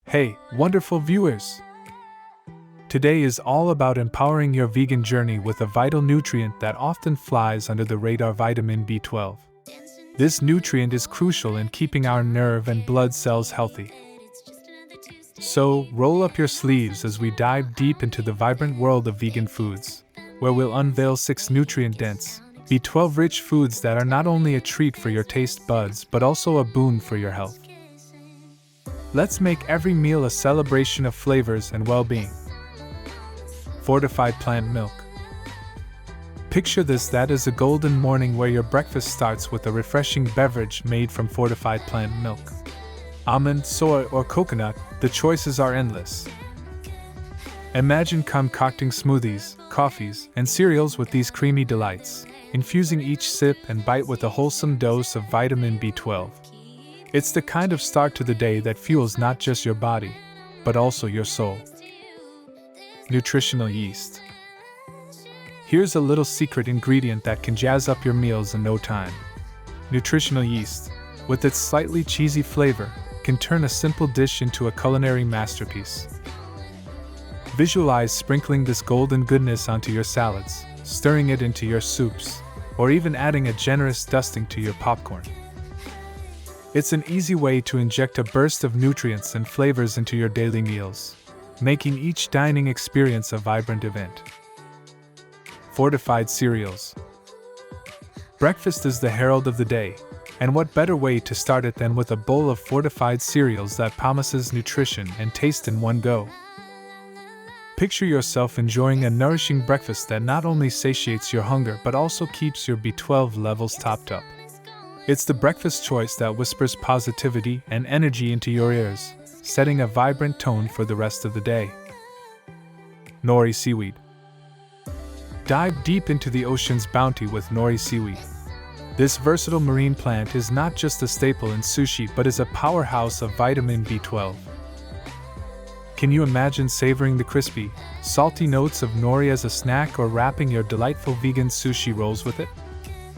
Hey, wonderful viewers! Today is all about empowering your vegan journey with a vital nutrient that often flies under the radar: vitamin B12. This nutrient is crucial in keeping our nerve and blood cells healthy. So, roll up your sleeves as we dive deep into the vibrant world of vegan foods, where we'll unveil 6 nutrient-dense, B12-rich foods that are not only a treat for your taste buds but also a boon for your health. Let's make every meal a celebration of flavors and well-being. Fortified plant milk. Picture this: that is a golden morning where your breakfast starts with a refreshing beverage made from fortified plant milk. Almond, soy, or coconut, the choices are endless. Imagine concocting smoothies, coffees, and cereals with these creamy delights, infusing each sip and bite with a wholesome dose of vitamin B12. It's the kind of start to the day that fuels not just your body, but also your soul. Nutritional yeast. Here's a little secret ingredient that can jazz up your meals in no time. Nutritional yeast, with its slightly cheesy flavor, can turn a simple dish into a culinary masterpiece. Visualize sprinkling this golden goodness onto your salads, stirring it into your soups, or even adding a generous dusting to your popcorn. It's an easy way to inject a burst of nutrients and flavors into your daily meals, making each dining experience a vibrant event. Fortified cereals. Breakfast is the herald of the day, and what better way to start it than with a bowl of fortified cereals that promises nutrition and taste in one go. Picture yourself enjoying a nourishing breakfast that not only satiates your hunger but also keeps your B12 levels topped up. It's the breakfast choice that whispers positivity and energy into your ears, setting a vibrant tone for the rest of the day. Nori seaweed. Dive deep into the ocean's bounty with nori seaweed. This versatile marine plant is not just a staple in sushi but is a powerhouse of vitamin B12. Can you imagine savoring the crispy, salty notes of nori as a snack or wrapping your delightful vegan sushi rolls with it?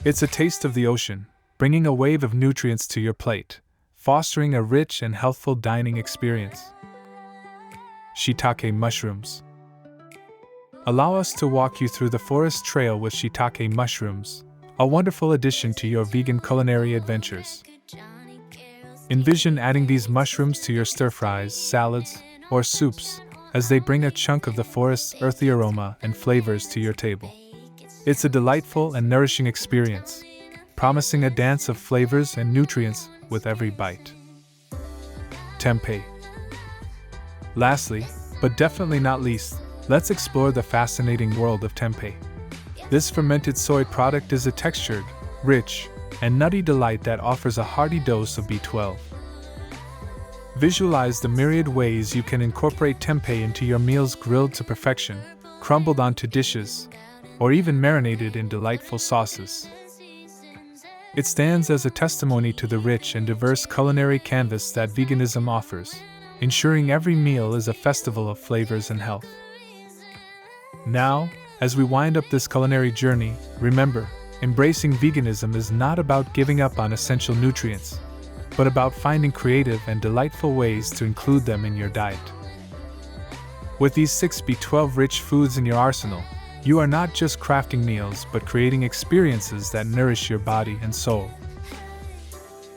It's a taste of the ocean, bringing a wave of nutrients to your plate, fostering a rich and healthful dining experience. Shiitake mushrooms. Allow us to walk you through the forest trail with shiitake mushrooms, a wonderful addition to your vegan culinary adventures. Envision adding these mushrooms to your stir-fries, salads, or soups, as they bring a chunk of the forest's earthy aroma and flavors to your table. It's a delightful and nourishing experience, promising a dance of flavors and nutrients with every bite. Tempeh. Lastly, but definitely not least, let's explore the fascinating world of tempeh. This fermented soy product is a textured, rich, and nutty delight that offers a hearty dose of B12. Visualize the myriad ways you can incorporate tempeh into your meals: grilled to perfection, crumbled onto dishes, or even marinated in delightful sauces. It stands as a testimony to the rich and diverse culinary canvas that veganism offers, ensuring every meal is a festival of flavors and health. Now, as we wind up this culinary journey, remember, embracing veganism is not about giving up on essential nutrients, but about finding creative and delightful ways to include them in your diet. With these 6 B12-rich foods in your arsenal, you are not just crafting meals but creating experiences that nourish your body and soul.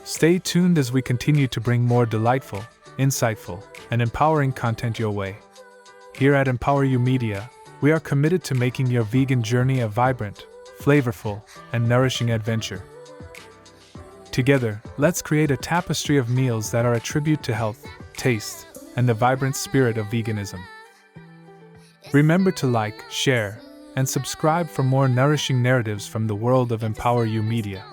Stay tuned as we continue to bring more delightful, insightful, and empowering content your way. Here at EmpowerU Media, we are committed to making your vegan journey a vibrant, flavorful, and nourishing adventure. Together, let's create a tapestry of meals that are a tribute to health, taste, and the vibrant spirit of veganism. Remember to like, share, and subscribe for more nourishing narratives from the world of EmpowerU Media.